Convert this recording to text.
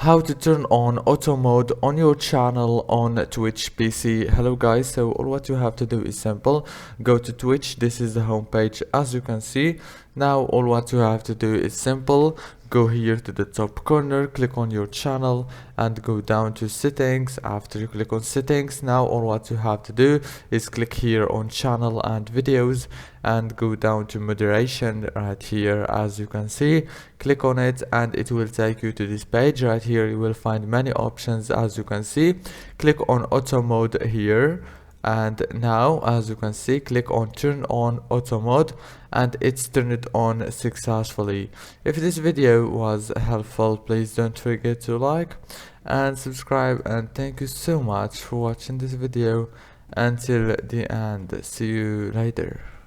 how to turn on auto mode on your channel on Twitch PC. Hello guys, so all what you have to do is simple. Go to Twitch. This is the home page, as you can see. Now all what you have to do is simple. Go here to the top corner, click on your channel and go down to settings. After you click on settings, now all what you have to do is click here on channel and videos and go down to moderation right here. As you can see, click on it and it will take you to this page. Right here you will find many options. As you can see, click on auto mode here, and now as you can see, click on turn on auto mode and it's turned on successfully. If this video was helpful, please don't forget to like and subscribe, and thank you so much for watching this video until the end. See you later.